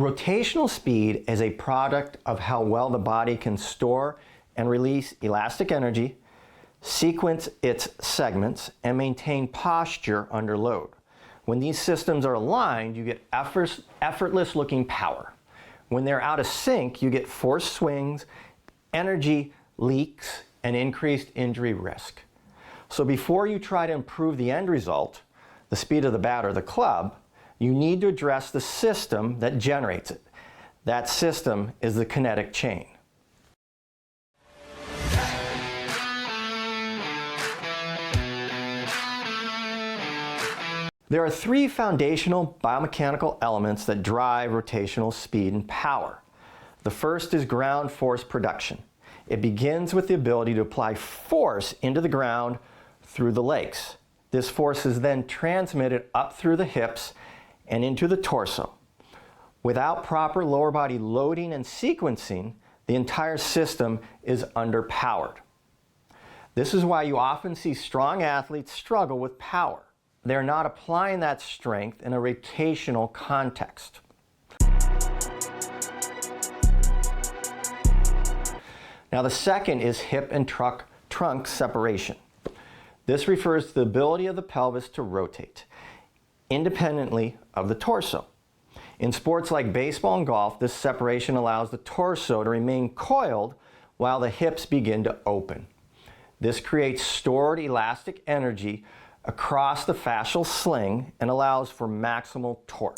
Rotational speed is a product of how well the body can store and release elastic energy, sequence its segments, and maintain posture under load. When these systems are aligned, you get effortless looking power. When they're out of sync, you get forced swings, energy leaks, and increased injury risk. So before you try to improve the end result, the speed of the bat or the club, you need to address the system that generates it. That system is the kinetic chain. There are three foundational biomechanical elements that drive rotational speed and power. The first is ground force production. It begins with the ability to apply force into the ground through the legs. This force is then transmitted up through the hips and into the torso. Without proper lower body loading and sequencing, the entire system is underpowered. This is why you often see strong athletes struggle with power. They're not applying that strength in a rotational context. Now the second is hip and trunk separation. This refers to the ability of the pelvis to rotate independently of the torso. In sports like baseball and golf, this separation allows the torso to remain coiled while the hips begin to open. This creates stored elastic energy across the fascial sling and allows for maximal torque.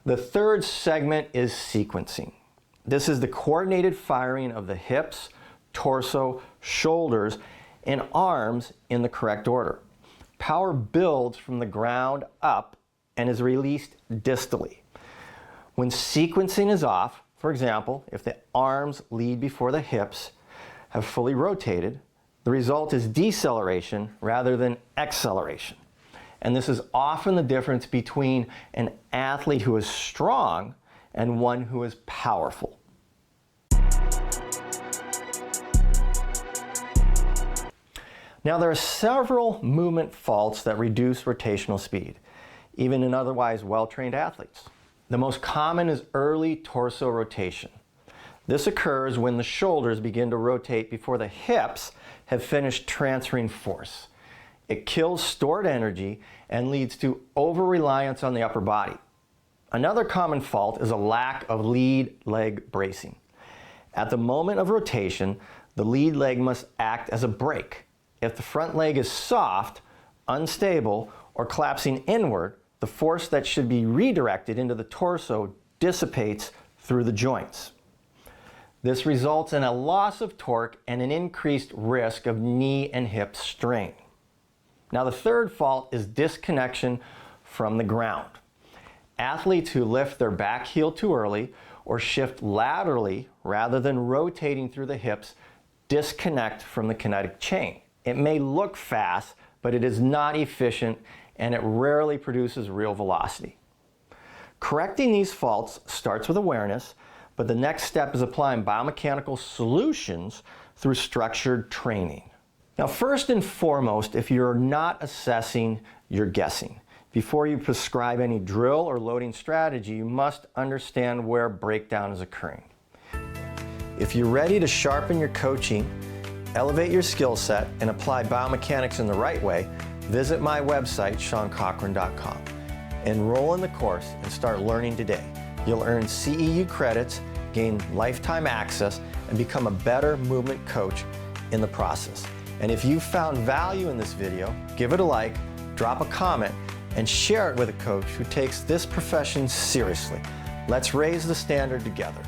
The third segment is sequencing. This is the coordinated firing of the hips, torso, shoulders, and arms in the correct order. Power builds from the ground up and is released distally. When sequencing is off, for example, if the arms lead before the hips have fully rotated, the result is deceleration rather than acceleration. And this is often the difference between an athlete who is strong and one who is powerful. Now there are several movement faults that reduce rotational speed, even in otherwise well-trained athletes. The most common is early torso rotation. This occurs when the shoulders begin to rotate before the hips have finished transferring force. It kills stored energy and leads to over-reliance on the upper body. Another common fault is a lack of lead leg bracing. At the moment of rotation, the lead leg must act as a brake. If the front leg is soft, unstable, or collapsing inward, the force that should be redirected into the torso dissipates through the joints. This results in a loss of torque and an increased risk of knee and hip strain. Now the third fault is disconnection from the ground. Athletes who lift their back heel too early or shift laterally rather than rotating through the hips disconnect from the kinetic chain. It may look fast, but it is not efficient and it rarely produces real velocity. Correcting these faults starts with awareness, but the next step is applying biomechanical solutions through structured training. Now, first and foremost, if you're not assessing, you're guessing. Before you prescribe any drill or loading strategy, you must understand where breakdown is occurring. If you're ready to sharpen your coaching, elevate your skill set, and apply biomechanics in the right way, visit my website, SeanCochran.com. Enroll in the course and start learning today. You'll earn CEU credits, gain lifetime access, and become a better movement coach in the process. And if you found value in this video, give it a like, drop a comment, and share it with a coach who takes this profession seriously. Let's raise the standard together.